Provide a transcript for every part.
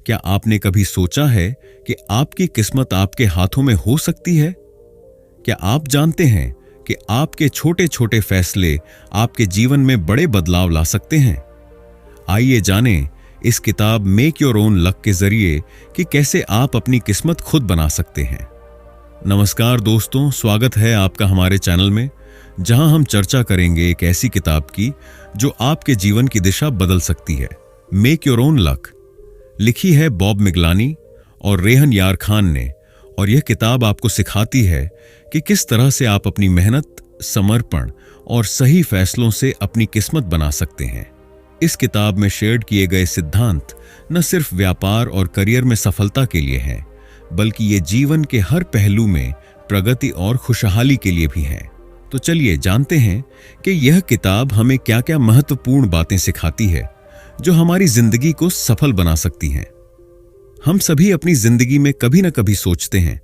क्या आपने कभी सोचा है कि आपकी किस्मत आपके हाथों में हो सकती है? क्या आप जानते हैं कि आपके छोटे छोटे फैसले आपके जीवन में बड़े बदलाव ला सकते हैं? आइए जानें इस किताब मेक योर ओन लक के जरिए कि कैसे आप अपनी किस्मत खुद बना सकते हैं। नमस्कार दोस्तों, स्वागत है आपका हमारे चैनल में, जहां हम चर्चा करेंगे एक ऐसी किताब की जो आपके जीवन की दिशा बदल सकती है। मेक योर ओन लक लिखी है बॉब मिगलानी और रेहन यार खान ने, और यह किताब आपको सिखाती है कि किस तरह से आप अपनी मेहनत, समर्पण और सही फैसलों से अपनी किस्मत बना सकते हैं। इस किताब में शेयर किए गए सिद्धांत न सिर्फ व्यापार और करियर में सफलता के लिए हैं, बल्कि ये जीवन के हर पहलू में प्रगति और खुशहाली के लिए भी हैं। तो चलिए जानते हैं कि यह किताब हमें क्या-क्या महत्वपूर्ण बातें सिखाती है जो हमारी जिंदगी को सफल बना सकती हैं। हम सभी अपनी जिंदगी में कभी न कभी सोचते हैं,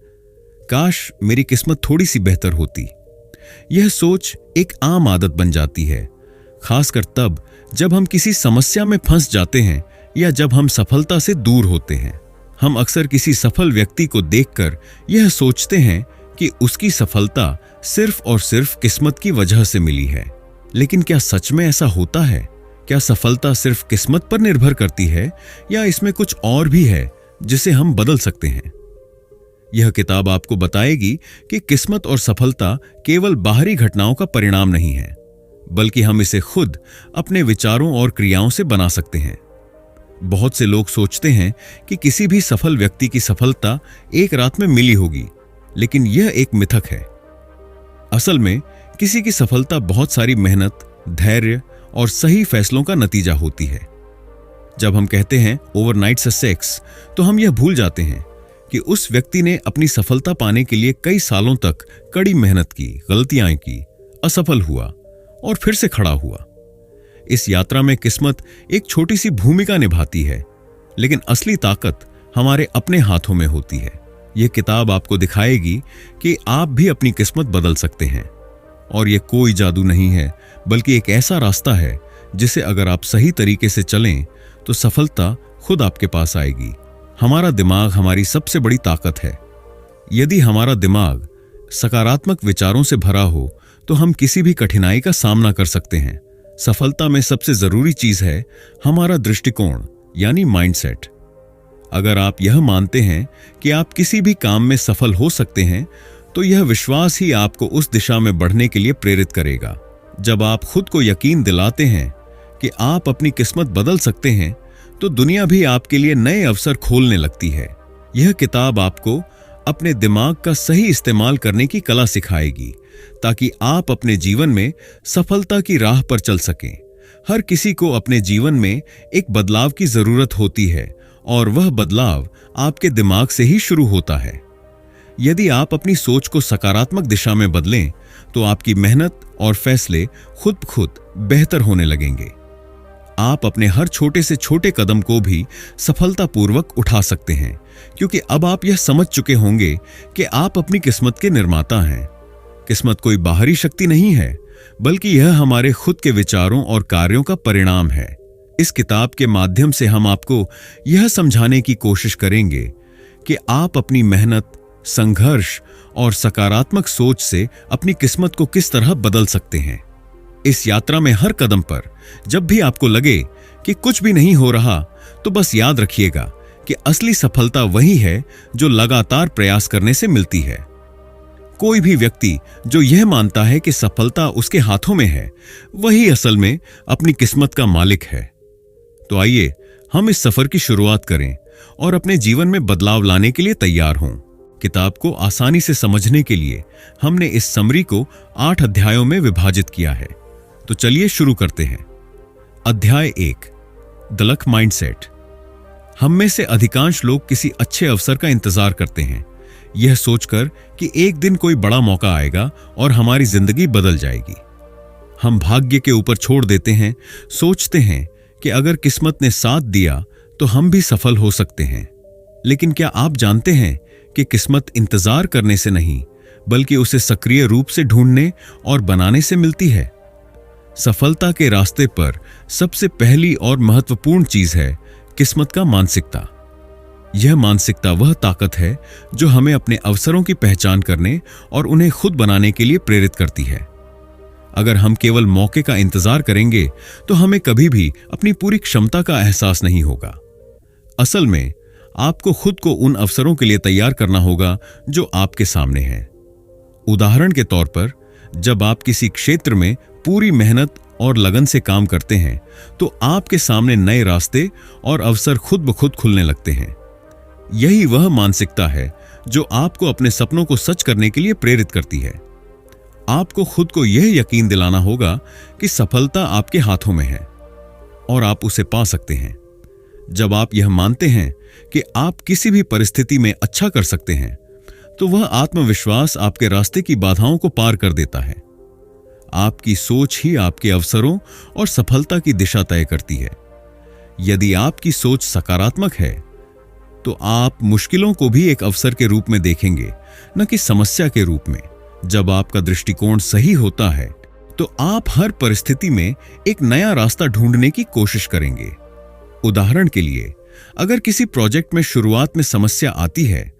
काश मेरी किस्मत थोड़ी सी बेहतर होती। यह सोच एक आम आदत बन जाती है, खासकर तब जब हम किसी समस्या में फंस जाते हैं या जब हम सफलता से दूर होते हैं। हम अक्सर किसी सफल व्यक्ति को देखकर यह सोचते हैं कि उसकी सफलता सिर्फ और सिर्फ किस्मत की वजह से मिली है। लेकिन क्या सच में ऐसा होता है? क्या सफलता सिर्फ किस्मत पर निर्भर करती है या इसमें कुछ और भी है जिसे हम बदल सकते हैं? यह किताब आपको बताएगी कि किस्मत और सफलता केवल बाहरी घटनाओं का परिणाम नहीं है, बल्कि हम इसे खुद अपने विचारों और क्रियाओं से बना सकते हैं। बहुत से लोग सोचते हैं कि किसी भी सफल व्यक्ति की सफलता एक रात में मिली होगी, लेकिन यह एक मिथक है। असल में किसी की सफलता बहुत सारी मेहनत, धैर्य और सही फैसलों का नतीजा होती है। जब हम कहते हैं ओवरनाइट सक्सेस, तो हम यह भूल जाते हैं कि उस व्यक्ति ने अपनी सफलता पाने के लिए कई सालों तक कड़ी मेहनत की, गलतियां की, असफल हुआ और फिर से खड़ा हुआ। इस यात्रा में किस्मत एक छोटी सी भूमिका निभाती है, लेकिन असली ताकत हमारे अपने हाथों में होती है। यह किताब आपको दिखाएगी कि आप भी अपनी किस्मत बदल सकते हैं, और यह कोई जादू नहीं है, बल्कि एक ऐसा रास्ता है जिसे अगर आप सही तरीके से चलें तो सफलता खुद आपके पास आएगी। हमारा दिमाग हमारी सबसे बड़ी ताकत है। यदि हमारा दिमाग सकारात्मक विचारों से भरा हो तो हम किसी भी कठिनाई का सामना कर सकते हैं। सफलता में सबसे जरूरी चीज है हमारा दृष्टिकोण, यानी माइंडसेट। अगर आप यह मानते हैं कि आप किसी भी काम में सफल हो सकते हैं, तो यह विश्वास ही आपको उस दिशा में बढ़ने के लिए प्रेरित करेगा। जब आप खुद को यकीन दिलाते हैं कि आप अपनी किस्मत बदल सकते हैं, तो दुनिया भी आपके लिए नए अवसर खोलने लगती है। यह किताब आपको अपने दिमाग का सही इस्तेमाल करने की कला सिखाएगी, ताकि आप अपने जीवन में सफलता की राह पर चल सकें। हर किसी को अपने जीवन में एक बदलाव की जरूरत होती है, और वह बदलाव आपके दिमाग से ही शुरू होता है। यदि आप अपनी सोच को सकारात्मक दिशा में बदलें, तो आपकी मेहनत और फैसले खुद ब खुद बेहतर होने लगेंगे। आप अपने हर छोटे से छोटे कदम को भी सफलतापूर्वक उठा सकते हैं, क्योंकि अब आप यह समझ चुके होंगे कि आप अपनी किस्मत के निर्माता हैं। किस्मत कोई बाहरी शक्ति नहीं है, बल्कि यह हमारे खुद के विचारों और कार्यों का परिणाम है। इस किताब के माध्यम से हम आपको यह समझाने की कोशिश करेंगे कि आप अपनी मेहनत, संघर्ष और सकारात्मक सोच से अपनी किस्मत को किस तरह बदल सकते हैं। इस यात्रा में हर कदम पर जब भी आपको लगे कि कुछ भी नहीं हो रहा, तो बस याद रखिएगा कि असली सफलता वही है जो लगातार प्रयास करने से मिलती है। कोई भी व्यक्ति जो यह मानता है कि सफलता उसके हाथों में है, वही असल में अपनी किस्मत का मालिक है। तो आइए हम इस सफर की शुरुआत करें और अपने जीवन में बदलाव लाने के लिए तैयार हों। किताब को आसानी से समझने के लिए हमने इस समरी को 8 अध्यायों में विभाजित किया है। तो चलिए शुरू करते हैं। अध्याय 1, द लक माइंडसेट। हम में से अधिकांश लोग किसी अच्छे अवसर का इंतजार करते हैं, यह सोचकर कि एक दिन कोई बड़ा मौका आएगा और हमारी जिंदगी बदल जाएगी। हम भाग्य के ऊपर छोड़ देते हैं, सोचते हैं कि अगर किस्मत ने साथ दिया तो हम भी सफल हो सकते हैं। लेकिन क्या आप जानते हैं कि किस्मत इंतजार करने से नहीं, बल्कि उसे सक्रिय रूप से ढूंढने और बनाने से मिलती है? सफलता के रास्ते पर सबसे पहली और महत्वपूर्ण चीज है किस्मत का मानसिकता। यह मानसिकता वह ताकत है जो हमें अपने अवसरों की पहचान करने और उन्हें खुद बनाने के लिए प्रेरित करती है। अगर हम केवल मौके का इंतजार करेंगे तो हमें कभी भी अपनी पूरी क्षमता का एहसास नहीं होगा। असल में आपको खुद को उन अवसरों के लिए तैयार करना होगा जो आपके सामने हैं। उदाहरण के तौर पर, जब आप किसी क्षेत्र में पूरी मेहनत और लगन से काम करते हैं तो आपके सामने नए रास्ते और अवसर खुद ब खुद खुलने लगते हैं। यही वह मानसिकता है जो आपको अपने सपनों को सच करने के लिए प्रेरित करती है। आपको खुद को यह यकीन दिलाना होगा कि सफलता आपके हाथों में है और आप उसे पा सकते हैं। जब आप यह मानते हैं कि आप किसी भी परिस्थिति में अच्छा कर सकते हैं, तो वह आत्मविश्वास आपके रास्ते की बाधाओं को पार कर देता है। आपकी सोच ही आपके अवसरों और सफलता की दिशा तय करती है। यदि आपकी सोच सकारात्मक है, तो आप मुश्किलों को भी एक अवसर के रूप में देखेंगे, न कि समस्या के रूप में। जब आपका दृष्टिकोण सही होता है, तो आप हर परिस्थिति में एक नया रास्ता ढूंढने की कोशिश करेंगे। उदाहरण के लिए, अगर किसी प्रोजेक्ट में शुरुआत में समस्या आती है,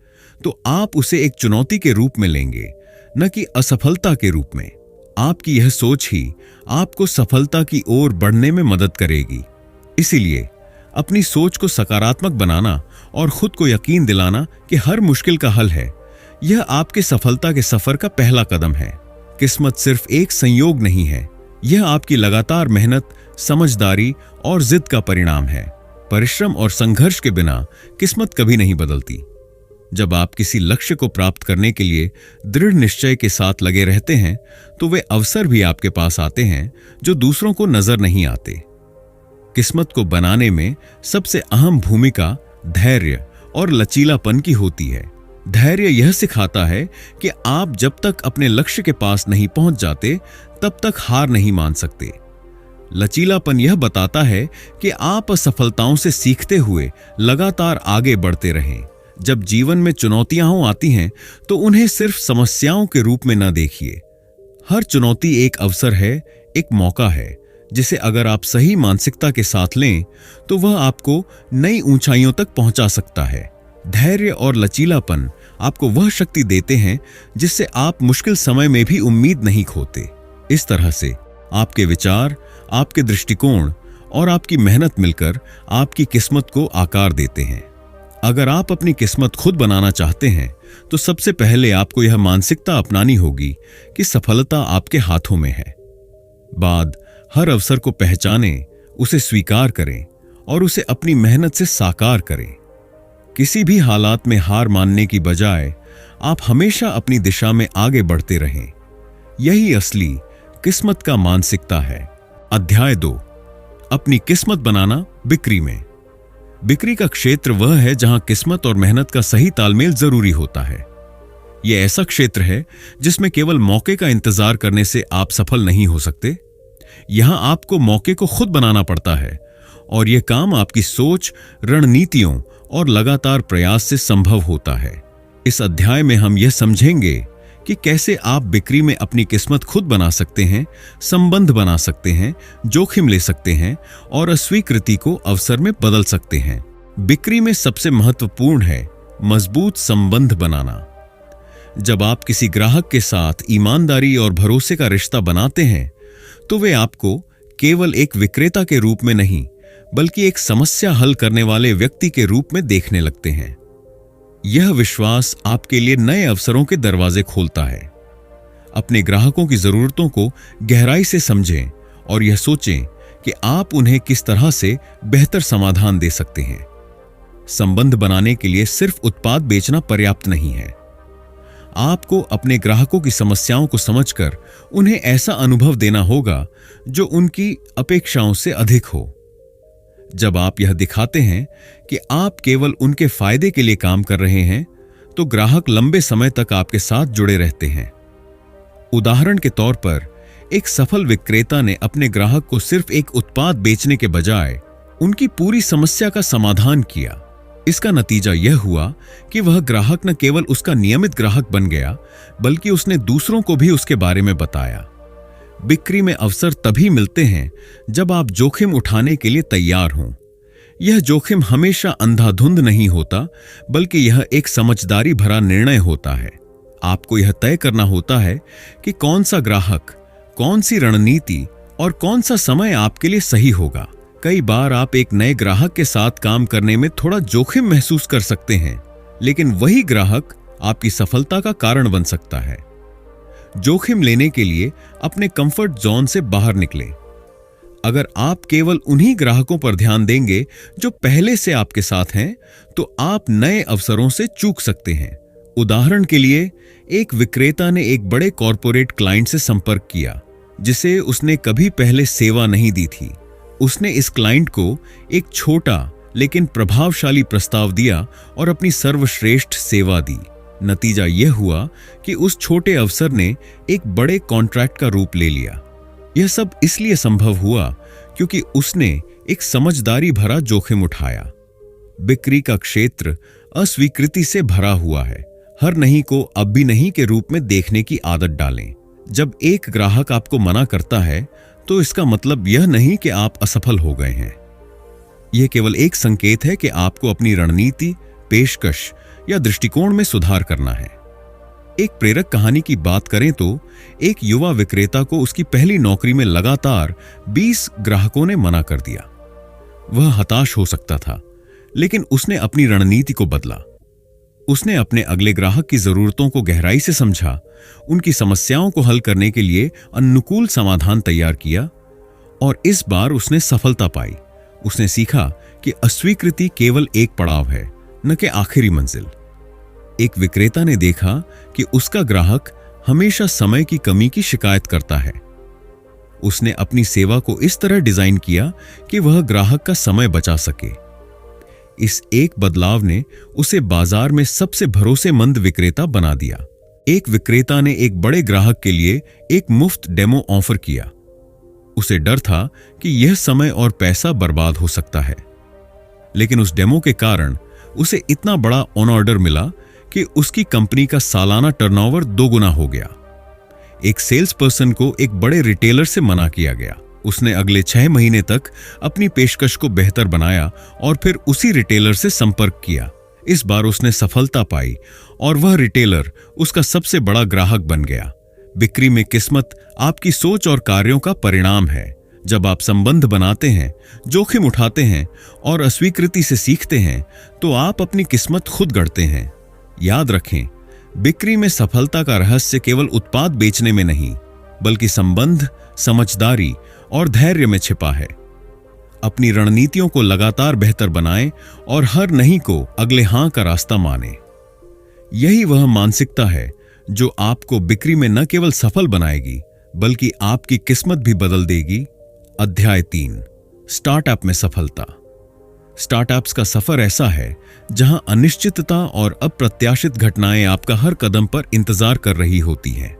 तो आप उसे एक चुनौती के रूप में लेंगे, न कि असफलता के रूप में। आपकी यह सोच ही आपको सफलता की ओर बढ़ने में मदद करेगी। इसीलिए अपनी सोच को सकारात्मक बनाना और खुद को यकीन दिलाना कि हर मुश्किल का हल है, यह आपके सफलता के सफर का पहला कदम है। किस्मत सिर्फ एक संयोग नहीं है, यह आपकी लगातार मेहनत, समझदारी और जिद का परिणाम है। परिश्रम और संघर्ष के बिना किस्मत कभी नहीं बदलती। जब आप किसी लक्ष्य को प्राप्त करने के लिए दृढ़ निश्चय के साथ लगे रहते हैं, तो वे अवसर भी आपके पास आते हैं जो दूसरों को नजर नहीं आते। किस्मत को बनाने में सबसे अहम भूमिका धैर्य और लचीलापन की होती है। धैर्य यह सिखाता है कि आप जब तक अपने लक्ष्य के पास नहीं पहुंच जाते, तब तक हार नहीं मान सकते। लचीलापन यह बताता है कि आप असफलताओं से सीखते हुए लगातार आगे बढ़ते रहें। जब जीवन में चुनौतियां आती हैं, तो उन्हें सिर्फ समस्याओं के रूप में न देखिए। हर चुनौती एक अवसर है, एक मौका है, जिसे अगर आप सही मानसिकता के साथ लें, तो वह आपको नई ऊंचाइयों तक पहुंचा सकता है। धैर्य और लचीलापन आपको वह शक्ति देते हैं जिससे आप मुश्किल समय में भी उम्मीद नहीं खोते। इस तरह से आपके विचार, आपके दृष्टिकोण और आपकी मेहनत मिलकर आपकी किस्मत को आकार देते हैं। अगर आप अपनी किस्मत खुद बनाना चाहते हैं, तो सबसे पहले आपको यह मानसिकता अपनानी होगी कि सफलता आपके हाथों में है। बाद हर अवसर को पहचानें, उसे स्वीकार करें और उसे अपनी मेहनत से साकार करें। किसी भी हालात में हार मानने की बजाय आप हमेशा अपनी दिशा में आगे बढ़ते रहें। यही असली किस्मत का मानसिकता है। अध्याय 2, अपनी किस्मत बनाना बिक्री में। बिक्री का क्षेत्र वह है जहां किस्मत और मेहनत का सही तालमेल जरूरी होता है। यह ऐसा क्षेत्र है जिसमें केवल मौके का इंतजार करने से आप सफल नहीं हो सकते। यहां आपको मौके को खुद बनाना पड़ता है और यह काम आपकी सोच, रणनीतियों और लगातार प्रयास से संभव होता है। इस अध्याय में हम यह समझेंगे कि कैसे आप बिक्री में अपनी किस्मत खुद बना सकते हैं, संबंध बना सकते हैं, जोखिम ले सकते हैं और अस्वीकृति को अवसर में बदल सकते हैं। बिक्री में सबसे महत्वपूर्ण है मजबूत संबंध बनाना। जब आप किसी ग्राहक के साथ ईमानदारी और भरोसे का रिश्ता बनाते हैं, तो वे आपको केवल एक विक्रेता के रूप में नहीं, बल्कि एक समस्या हल करने वाले व्यक्ति के रूप में देखने लगते हैं। यह विश्वास आपके लिए नए अवसरों के दरवाजे खोलता है। अपने ग्राहकों की जरूरतों को गहराई से समझें और यह सोचें कि आप उन्हें किस तरह से बेहतर समाधान दे सकते हैं। संबंध बनाने के लिए सिर्फ उत्पाद बेचना पर्याप्त नहीं है। आपको अपने ग्राहकों की समस्याओं को समझकर उन्हें ऐसा अनुभव देना होगा जो उनकी अपेक्षाओं से अधिक हो। जब आप यह दिखाते हैं कि आप केवल उनके फायदे के लिए काम कर रहे हैं, तो ग्राहक लंबे समय तक आपके साथ जुड़े रहते हैं। उदाहरण के तौर पर, एक सफल विक्रेता ने अपने ग्राहक को सिर्फ एक उत्पाद बेचने के बजाय उनकी पूरी समस्या का समाधान किया। इसका नतीजा यह हुआ कि वह ग्राहक न केवल उसका नियमित ग्राहक बन गया, बल्कि उसने दूसरों को भी उसके बारे में बताया। बिक्री में अवसर तभी मिलते हैं जब आप जोखिम उठाने के लिए तैयार हों। यह जोखिम हमेशा अंधाधुंध नहीं होता, बल्कि यह एक समझदारी भरा निर्णय होता है। आपको यह तय करना होता है कि कौन सा ग्राहक, कौन सी रणनीति और कौन सा समय आपके लिए सही होगा। कई बार आप एक नए ग्राहक के साथ काम करने में थोड़ा जोखिम महसूस कर सकते हैं, लेकिन वही ग्राहक आपकी सफलता का कारण बन सकता है। जोखिम लेने के लिए अपने कंफर्ट जोन से बाहर निकलें। अगर आप केवल उन्हीं ग्राहकों पर ध्यान देंगे जो पहले से आपके साथ हैं, तो आप नए अवसरों से चूक सकते हैं। उदाहरण के लिए, एक विक्रेता ने एक बड़े कॉरपोरेट क्लाइंट से संपर्क किया जिसे उसने कभी पहले सेवा नहीं दी थी। उसने इस क्लाइंट को एक छोटा लेकिन प्रभावशाली प्रस्ताव दिया और अपनी सर्वश्रेष्ठ सेवा दी। नतीजा यह हुआ कि उस छोटे अफसर ने एक बड़े कॉन्ट्रैक्ट का रूप ले लिया। यह सब इसलिए संभव हुआ क्योंकि उसने एक समझदारी भरा जोखिम उठाया। बिक्री का क्षेत्र अस्वीकृति से भरा हुआ है। हर नहीं को अब भी नहीं के रूप में देखने की आदत डालें। जब एक ग्राहक आपको मना करता है, तो इसका मतलब यह नहीं कि आप असफल हो गए हैं। यह केवल एक संकेत है कि आपको अपनी रणनीति, पेशकश या दृष्टिकोण में सुधार करना है। एक प्रेरक कहानी की बात करें तो एक युवा विक्रेता को उसकी पहली नौकरी में लगातार 20 ग्राहकों ने मना कर दिया। वह हताश हो सकता था, लेकिन उसने अपनी रणनीति को बदला। उसने अपने अगले ग्राहक की जरूरतों को गहराई से समझा, उनकी समस्याओं को हल करने के लिए अनुकूल समाधान तैयार किया, और इस बार उसने सफलता पाई। उसने सीखा कि अस्वीकृति केवल एक पड़ाव है, न कि आखिरी मंजिल। एक विक्रेता ने देखा कि उसका ग्राहक हमेशा समय की कमी की शिकायत करता है। उसने अपनी सेवा को इस तरह डिजाइन किया कि वह ग्राहक का समय बचा सके। इस एक बदलाव ने उसे बाजार में सबसे भरोसेमंद विक्रेता बना दिया। एक विक्रेता ने एक बड़े ग्राहक के लिए एक मुफ्त डेमो ऑफर किया। उसे डर था कि यह समय और पैसा बर्बाद हो सकता है, लेकिन उस डेमो के कारण उसे इतना बड़ा ऑन ऑर्डर मिला कि उसकी कंपनी का सालाना टर्नओवर 2 गुना हो गया। एक सेल्स पर्सन को एक बड़े रिटेलर से मना किया गया। उसने अगले 6 महीने तक अपनी पेशकश को बेहतर बनाया और फिर उसी रिटेलर से संपर्क किया। इस बार उसने सफलता पाई और वह रिटेलर उसका सबसे बड़ा ग्राहक बन गया। बिक्री में किस्मत आपकी सोच और कार्यों का परिणाम है। जब आप संबंध बनाते हैं, जोखिम उठाते हैं और अस्वीकृति से सीखते हैं, तो आप अपनी किस्मत खुद गढ़ते हैं। याद रखें, बिक्री में सफलता का रहस्य केवल उत्पाद बेचने में नहीं, बल्कि संबंध, समझदारी और धैर्य में छिपा है। अपनी रणनीतियों को लगातार बेहतर बनाएं और हर नहीं को अगले हां का रास्ता मानें। यही वह मानसिकता है जो आपको बिक्री में न केवल सफल बनाएगी, बल्कि आपकी किस्मत भी बदल देगी। अध्याय 3, स्टार्टअप में सफलता। स्टार्टअप्स का सफर ऐसा है जहां अनिश्चितता और अप्रत्याशित घटनाएं आपका हर कदम पर इंतजार कर रही होती हैं।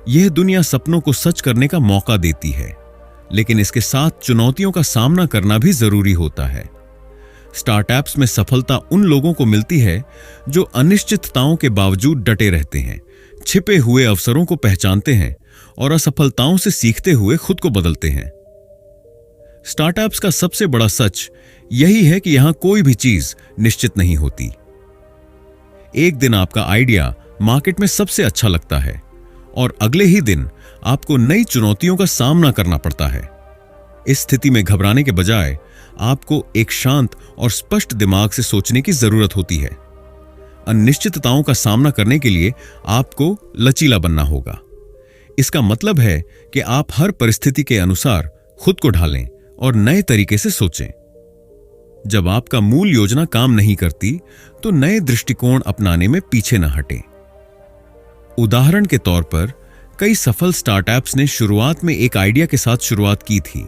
यह दुनिया सपनों को सच करने का मौका देती है, लेकिन इसके साथ चुनौतियों का सामना करना भी जरूरी होता है। स्टार्टअप्स में सफलता उन लोगों को मिलती है जो अनिश्चितताओं के बावजूद डटे रहते हैं, छिपे हुए अवसरों को पहचानते हैं और असफलताओं से सीखते हुए खुद को बदलते हैं। स्टार्टअप्स का सबसे बड़ा सच यही है कि यहां कोई भी चीज निश्चित नहीं होती। एक दिन आपका आइडिया मार्केट में सबसे अच्छा लगता है और अगले ही दिन आपको नई चुनौतियों का सामना करना पड़ता है। इस स्थिति में घबराने के बजाय आपको एक शांत और स्पष्ट दिमाग से सोचने की जरूरत होती है। अनिश्चितताओं का सामना करने के लिए आपको लचीला बनना होगा। इसका मतलब है कि आप हर परिस्थिति के अनुसार खुद को ढालें और नए तरीके से सोचें। जब आपका मूल योजना काम नहीं करती, तो नए दृष्टिकोण अपनाने में पीछे न हटें। उदाहरण के तौर पर, कई सफल स्टार्टअप्स ने शुरुआत में एक आइडिया के साथ शुरुआत की थी,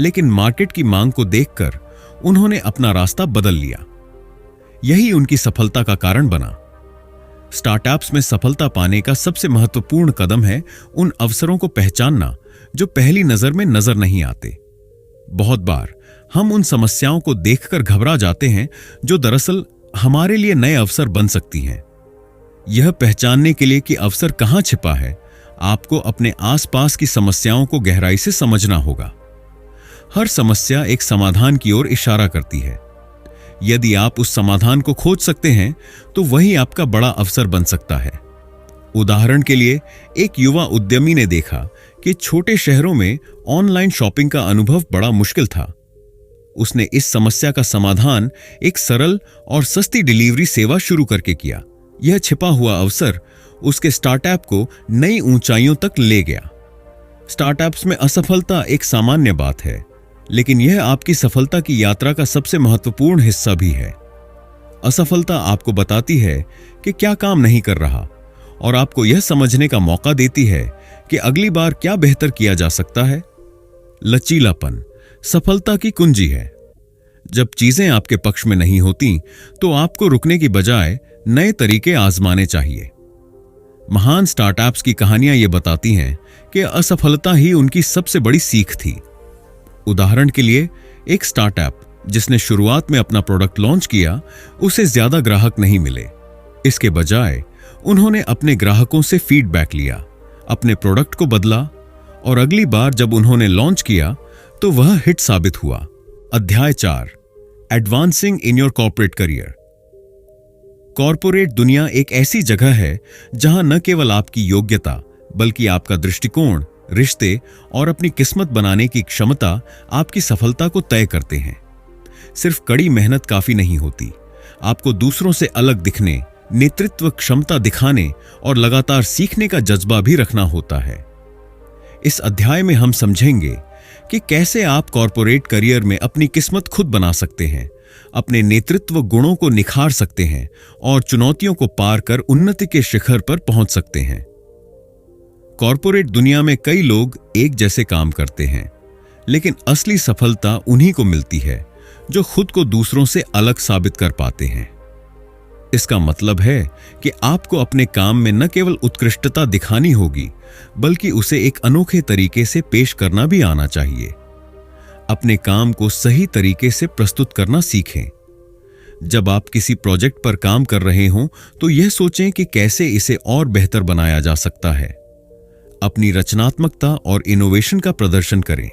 लेकिन मार्केट की मांग को देखकर उन्होंने अपना रास्ता बदल लिया। यही उनकी सफलता का कारण बना। स्टार्टअप्स में सफलता पाने का सबसे महत्वपूर्ण कदम है उन अवसरों को पहचानना जो पहली नजर में नजर नहीं आते। बहुत बार हम उन समस्याओं को देखकर घबरा जाते हैं जो दरअसल हमारे लिए नए अवसर बन सकती हैं। यह पहचानने के लिए कि अवसर कहां छिपा है, आपको अपने आसपास की समस्याओं को गहराई से समझना होगा। हर समस्या एक समाधान की ओर इशारा करती है। यदि आप उस समाधान को खोज सकते हैं तो वही आपका बड़ा अवसर बन सकता है। उदाहरण के लिए, एक युवा उद्यमी ने देखा कि छोटे शहरों में ऑनलाइन शॉपिंग का अनुभव बड़ा मुश्किल था। उसने इस समस्या का समाधान एक सरल और सस्ती डिलीवरी सेवा शुरू करके किया। यह छिपा हुआ अवसर उसके स्टार्टअप को नई ऊंचाइयों तक ले गया। स्टार्टअप्स में असफलता एक सामान्य बात है, लेकिन यह आपकी सफलता की यात्रा का सबसे महत्वपूर्ण हिस्सा भी है। असफलता आपको बताती है कि क्या काम नहीं कर रहा और आपको यह समझने का मौका देती है कि अगली बार क्या बेहतर किया जा सकता है। लचीलापन सफलता की कुंजी है। जब चीजें आपके पक्ष में नहीं होती तो आपको रुकने की बजाय नए तरीके आजमाने चाहिए। महान स्टार्टअप्स की कहानियां ये बताती हैं कि असफलता ही उनकी सबसे बड़ी सीख थी। उदाहरण के लिए, एक स्टार्टअप जिसने शुरुआत में अपना प्रोडक्ट लॉन्च किया, उसे ज्यादा ग्राहक नहीं मिले। इसके बजाय उन्होंने अपने ग्राहकों से फीडबैक लिया, अपने प्रोडक्ट को बदला और अगली बार जब उन्होंने लॉन्च किया तो वह हिट साबित हुआ। अध्याय 4, advancing in your corporate career. Corporate दुनिया एक ऐसी जगह है जहां न केवल आपकी योग्यता बल्कि आपका दृष्टिकोण, रिश्ते और अपनी किस्मत बनाने की क्षमता आपकी सफलता को तय करते हैं। सिर्फ कड़ी मेहनत काफी नहीं होती, आपको दूसरों से अलग दिखने, नेतृत्व क्षमता दिखाने और लगातार सीखने का जज्बा भी रखना होता है। इस अध्याय में हम समझेंगे कि कैसे आप कॉर्पोरेट करियर में अपनी किस्मत खुद बना सकते हैं, अपने नेतृत्व गुणों को निखार सकते हैं और चुनौतियों को पार कर उन्नति के शिखर पर पहुंच सकते हैं। कॉर्पोरेट दुनिया में कई लोग एक जैसे काम करते हैं, लेकिन असली सफलता उन्हीं को मिलती है जो खुद को दूसरों से अलग साबित कर पाते हैं। इसका मतलब है कि आपको अपने काम में न केवल उत्कृष्टता दिखानी होगी, बल्कि उसे एक अनोखे तरीके से पेश करना भी आना चाहिए। अपने काम को सही तरीके से प्रस्तुत करना सीखें। जब आप किसी प्रोजेक्ट पर काम कर रहे हों तो यह सोचें कि कैसे इसे और बेहतर बनाया जा सकता है। अपनी रचनात्मकता और इनोवेशन का प्रदर्शन करें।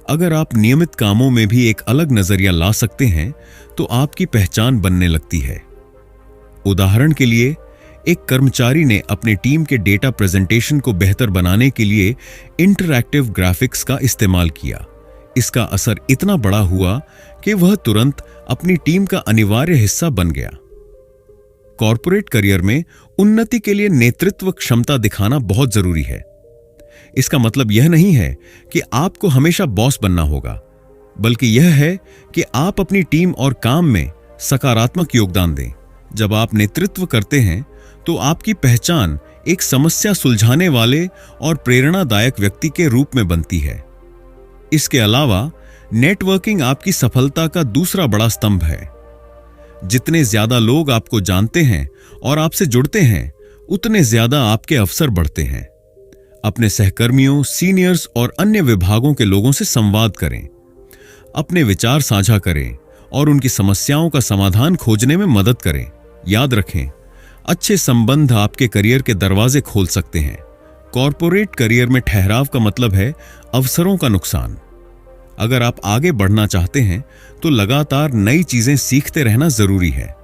अगर आप नियमित कामों में भी एक अलग नजरिया ला सकते हैं तो आपकी पहचान बनने लगती है। उदाहरण के लिए, एक कर्मचारी ने अपने टीम के डेटा प्रेजेंटेशन को बेहतर बनाने के लिए इंटरैक्टिव ग्राफिक्स का इस्तेमाल किया। इसका असर इतना बड़ा हुआ कि वह तुरंत अपनी टीम का अनिवार्य हिस्सा बन गया। कॉर्पोरेट करियर में उन्नति के लिए नेतृत्व क्षमता दिखाना बहुत जरूरी है। इसका मतलब यह नहीं है कि आपको हमेशा बॉस बनना होगा, बल्कि यह है कि आप अपनी टीम और काम में सकारात्मक योगदान दें। जब आप नेतृत्व करते हैं तो आपकी पहचान एक समस्या सुलझाने वाले और प्रेरणादायक व्यक्ति के रूप में बनती है। इसके अलावा नेटवर्किंग आपकी सफलता का दूसरा बड़ा स्तंभ है। जितने ज्यादा लोग आपको जानते हैं और आपसे जुड़ते हैं, उतने ज्यादा आपके अवसर बढ़ते हैं। अपने सहकर्मियों, सीनियर्स और अन्य विभागों के लोगों से संवाद करें। अपने विचार साझा करें और उनकी समस्याओं का समाधान खोजने में मदद करें। याद रखें, अच्छे संबंध आपके करियर के दरवाजे खोल सकते हैं। कॉर्पोरेट करियर में ठहराव का मतलब है अवसरों का नुकसान। अगर आप आगे बढ़ना चाहते हैं तो लगातार नई चीजें सीखते रहना जरूरी है।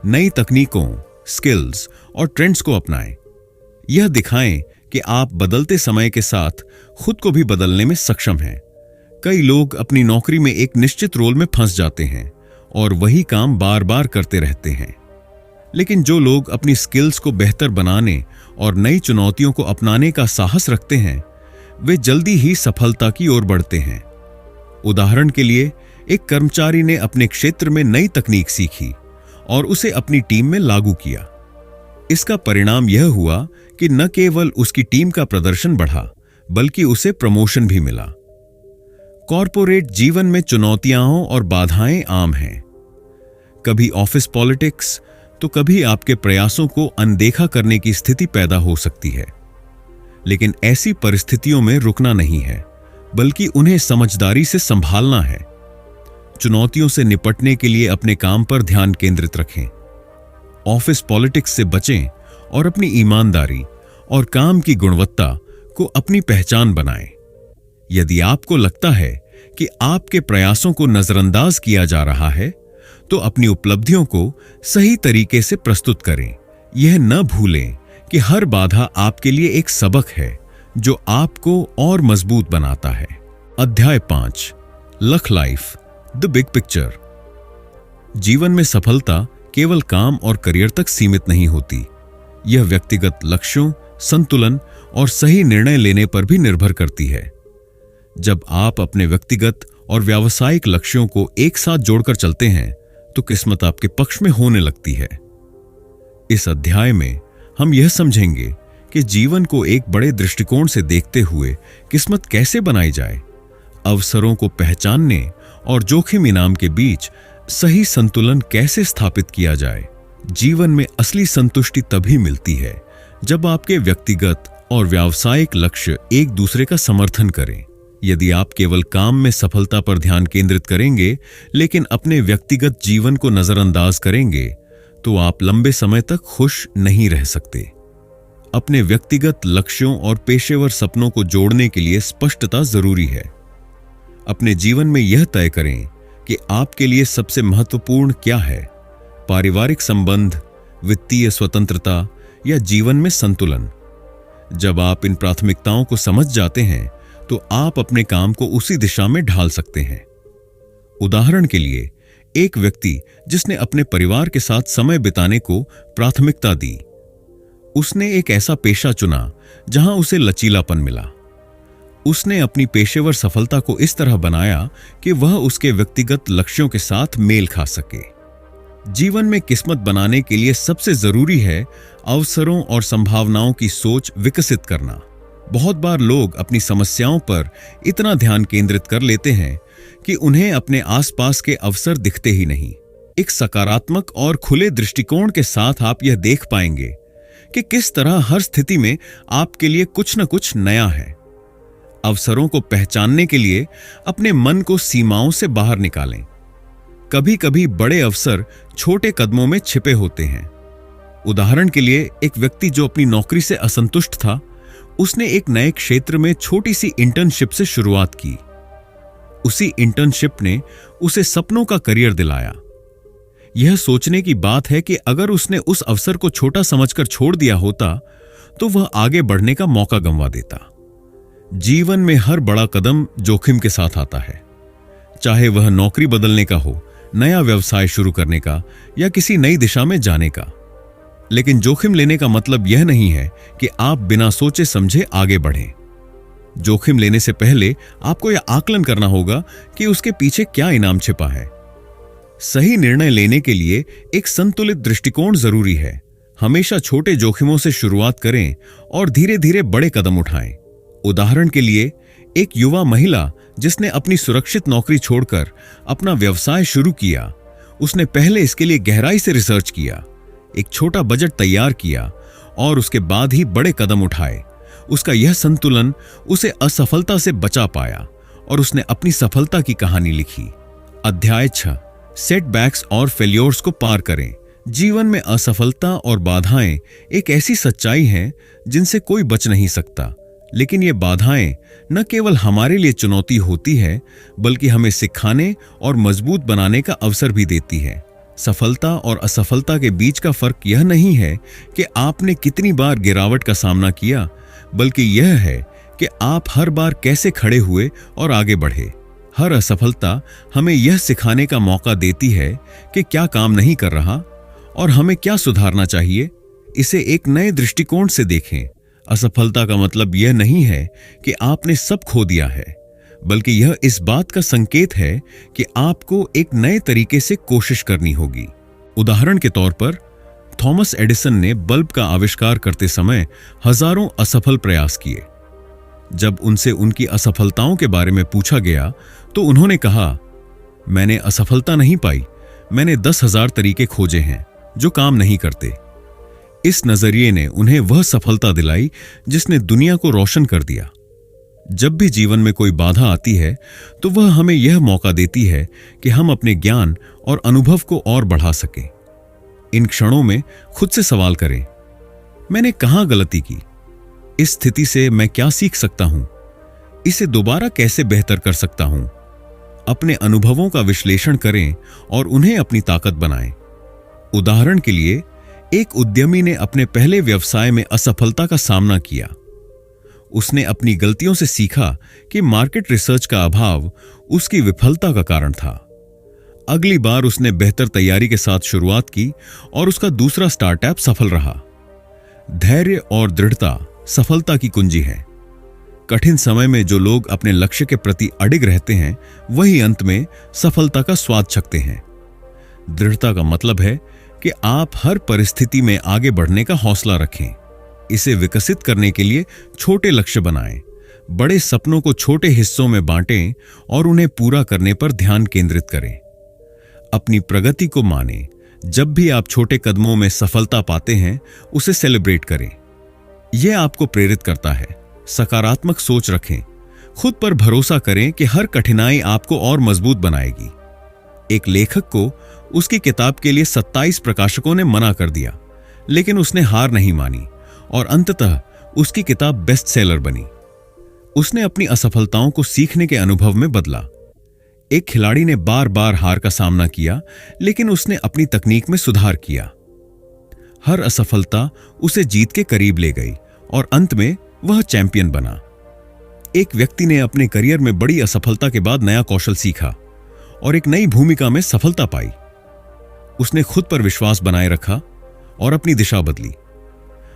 नई तकनीकों, स्किल्स और ट्रेंड्स को अपनाएं। यह दिखाएं कि आप बदलते समय के साथ खुद को भी बदलने में सक्षम हैं। कई लोग अपनी नौकरी में एक निश्चित रोल में फंस जाते हैं और वही काम बार बार करते रहते हैं। लेकिन जो लोग अपनी स्किल्स को बेहतर बनाने और नई चुनौतियों को अपनाने का साहस रखते हैं, वे जल्दी ही सफलता की ओर बढ़ते हैं। उदाहरण के लिए, एक कर्मचारी ने अपने क्षेत्र में नई तकनीक सीखी और उसे अपनी टीम में लागू किया। इसका परिणाम यह हुआ कि न केवल उसकी टीम का प्रदर्शन बढ़ा, बल्कि उसे प्रमोशन भी मिला। कॉर्पोरेट जीवन में चुनौतियां और बाधाएं आम हैं। कभी ऑफिस पॉलिटिक्स तो कभी आपके प्रयासों को अनदेखा करने की स्थिति पैदा हो सकती है। लेकिन ऐसी परिस्थितियों में रुकना नहीं है, बल्कि उन्हें समझदारी से संभालना है। चुनौतियों से निपटने के लिए अपने काम पर ध्यान केंद्रित रखें। ऑफिस पॉलिटिक्स से बचें और अपनी ईमानदारी और काम की गुणवत्ता को अपनी पहचान बनाएं। यदि आपको लगता है कि आपके प्रयासों को नजरअंदाज किया जा रहा है, तो अपनी उपलब्धियों को सही तरीके से प्रस्तुत करें। यह न भूलें कि हर बाधा आपके लिए एक सबक है जो आपको और मजबूत बनाता है। अध्याय 5, luck life, the big picture. जीवन में सफलता केवल काम और करियर तक सीमित नहीं होती। यह व्यक्तिगत लक्ष्यों, संतुलन और सही निर्णय लेने पर भी निर्भर करती है। जब आप अपने व्यक्तिगत और व्यावसायिक लक्ष्यों को एक साथ जोड़कर चलते हैं, तो किस्मत आपके पक्ष में होने लगती है। इस अध्याय में हम यह समझेंगे कि जीवन को एक बड़े दृष्टिकोण से देखते हुए किस्मत कैसे बनाई जाए, अवसरों को पहचानने और जोखिम इनाम के बीच सही संतुलन कैसे स्थापित किया जाए। जीवन में असली संतुष्टि तभी मिलती है जब आपके व्यक्तिगत और व्यावसायिक लक्ष्य एक दूसरे का समर्थन करें। यदि आप केवल काम में सफलता पर ध्यान केंद्रित करेंगे लेकिन अपने व्यक्तिगत जीवन को नजरअंदाज करेंगे, तो आप लंबे समय तक खुश नहीं रह सकते। अपने व्यक्तिगत लक्ष्यों और पेशेवर सपनों को जोड़ने के लिए स्पष्टता जरूरी है। अपने जीवन में यह तय करें कि आपके लिए सबसे महत्वपूर्ण क्या है, पारिवारिक संबंध, वित्तीय स्वतंत्रता या जीवन में संतुलन। जब आप इन प्राथमिकताओं को समझ जाते हैं, तो आप अपने काम को उसी दिशा में ढाल सकते हैं। उदाहरण के लिए, एक व्यक्ति जिसने अपने परिवार के साथ समय बिताने को प्राथमिकता दी, उसने एक ऐसा पेशा चुना जहां उसे लचीलापन मिला। उसने अपनी पेशेवर सफलता को इस तरह बनाया कि वह उसके व्यक्तिगत लक्ष्यों के साथ मेल खा सके। जीवन में किस्मत बनाने के लिए सबसे जरूरी है अवसरों और संभावनाओं की सोच विकसित करना। बहुत बार लोग अपनी समस्याओं पर इतना ध्यान केंद्रित कर लेते हैं कि उन्हें अपने आसपास के अवसर दिखते ही नहीं। एक सकारात्मक और खुले दृष्टिकोण के साथ आप यह देख पाएंगे कि किस तरह हर स्थिति में आपके लिए कुछ न कुछ नया है। अवसरों को पहचानने के लिए अपने मन को सीमाओं से बाहर निकालें। कभी कभी बड़े अवसर छोटे कदमों में छिपे होते हैं। उदाहरण के लिए, एक व्यक्ति जो अपनी नौकरी से असंतुष्ट था, उसने एक नए क्षेत्र में छोटी सी इंटर्नशिप से शुरुआत की। उसी इंटर्नशिप ने उसे सपनों का करियर दिलाया। यह सोचने की बात है कि अगर उसने उस अवसर को छोटा समझकर छोड़ दिया होता, तो वह आगे बढ़ने का मौका गंवा देता। जीवन में हर बड़ा कदम जोखिम के साथ आता है, चाहे वह नौकरी बदलने का हो, नया व्यवसाय शुरू करने का या किसी नई दिशा में जाने का। लेकिन जोखिम लेने का मतलब यह नहीं है कि आप बिना सोचे समझे आगे बढ़ें। जोखिम लेने से पहले आपको यह आकलन करना होगा कि उसके पीछे क्या इनाम छिपा है। सही निर्णय लेने के लिए एक संतुलित दृष्टिकोण जरूरी है। हमेशा छोटे जोखिमों से शुरुआत करें और धीरे धीरे बड़े कदम उठाएं। उदाहरण के लिए, एक युवा महिला जिसने अपनी सुरक्षित नौकरी छोड़कर अपना व्यवसाय शुरू किया, उसने पहले इसके लिए गहराई से रिसर्च किया, एक छोटा बजट तैयार किया और उसके बाद ही बड़े कदम उठाए। उसका यह संतुलन उसे असफलता से बचा पाया और उसने अपनी सफलता की कहानी लिखी। अध्याय 6, सेटबैक्स और फेल्योर्स को पार करें। जीवन में असफलता और बाधाएं एक ऐसी सच्चाई हैं जिनसे कोई बच नहीं सकता। लेकिन ये बाधाएं न केवल हमारे लिए चुनौती होती है, बल्कि हमें सिखाने और मजबूत बनाने का अवसर भी देती है। सफलता और असफलता के बीच का फर्क यह नहीं है कि आपने कितनी बार गिरावट का सामना किया, बल्कि यह है कि आप हर बार कैसे खड़े हुए और आगे बढ़े। हर असफलता हमें यह सिखाने का मौका देती है कि क्या काम नहीं कर रहा और हमें क्या सुधारना चाहिए। इसे एक नए दृष्टिकोण से देखें। असफलता का मतलब यह नहीं है कि आपने सब खो दिया है, बल्कि यह इस बात का संकेत है कि आपको एक नए तरीके से कोशिश करनी होगी। उदाहरण के तौर पर, थॉमस एडिसन ने बल्ब का आविष्कार करते समय हजारों असफल प्रयास किए। जब उनसे उनकी असफलताओं के बारे में पूछा गया, तो उन्होंने कहा, मैंने असफलता नहीं पाई, मैंने 10,000 तरीके खोजे हैं जो काम नहीं करते। इस नजरिए ने उन्हें वह सफलता दिलाई जिसने दुनिया को रोशन कर दिया। जब भी जीवन में कोई बाधा आती है, तो वह हमें यह मौका देती है कि हम अपने ज्ञान और अनुभव को और बढ़ा सकें। इन क्षणों में खुद से सवाल करें, मैंने कहां गलती की? इस स्थिति से मैं क्या सीख सकता हूं? इसे दोबारा कैसे बेहतर कर सकता हूं? अपने अनुभवों का विश्लेषण करें और उन्हें अपनी ताकत बनाएं। उदाहरण के लिए, एक उद्यमी ने अपने पहले व्यवसाय में असफलता का सामना किया। उसने अपनी गलतियों से सीखा कि मार्केट रिसर्च का अभाव उसकी विफलता का कारण था। अगली बार उसने बेहतर तैयारी के साथ शुरुआत की और उसका दूसरा स्टार्टअप सफल रहा। धैर्य और दृढ़ता सफलता की कुंजी है। कठिन समय में जो लोग अपने लक्ष्य के प्रति अडिग रहते हैं, वही अंत में सफलता का स्वाद चखते हैं। दृढ़ता का मतलब है कि आप हर परिस्थिति में आगे बढ़ने का हौसला रखें। इसे विकसित करने के लिए छोटे लक्ष्य बनाएं, बड़े सपनों को छोटे हिस्सों में बांटें और उन्हें पूरा करने पर ध्यान केंद्रित करें। अपनी प्रगति को मानें। जब भी आप छोटे कदमों में सफलता पाते हैं, उसे सेलिब्रेट करें। यह आपको प्रेरित करता है। सकारात्मक सोच रखें। खुद पर भरोसा करें कि हर कठिनाई आपको और मजबूत बनाएगी। एक लेखक को उसकी किताब के लिए 27 प्रकाशकों ने मना कर दिया, लेकिन उसने हार नहीं मानी और अंततः उसकी किताब बेस्ट सेलर बनी। उसने अपनी असफलताओं को सीखने के अनुभव में बदला। एक खिलाड़ी ने बार बार हार का सामना किया, लेकिन उसने अपनी तकनीक में सुधार किया। हर असफलता उसे जीत के करीब ले गई और अंत में वह चैंपियन बना। एक व्यक्ति ने अपने करियर में बड़ी असफलता के बाद नया कौशल सीखा और एक नई भूमिका में सफलता पाई। उसने खुद पर विश्वास बनाए रखा और अपनी दिशा बदली।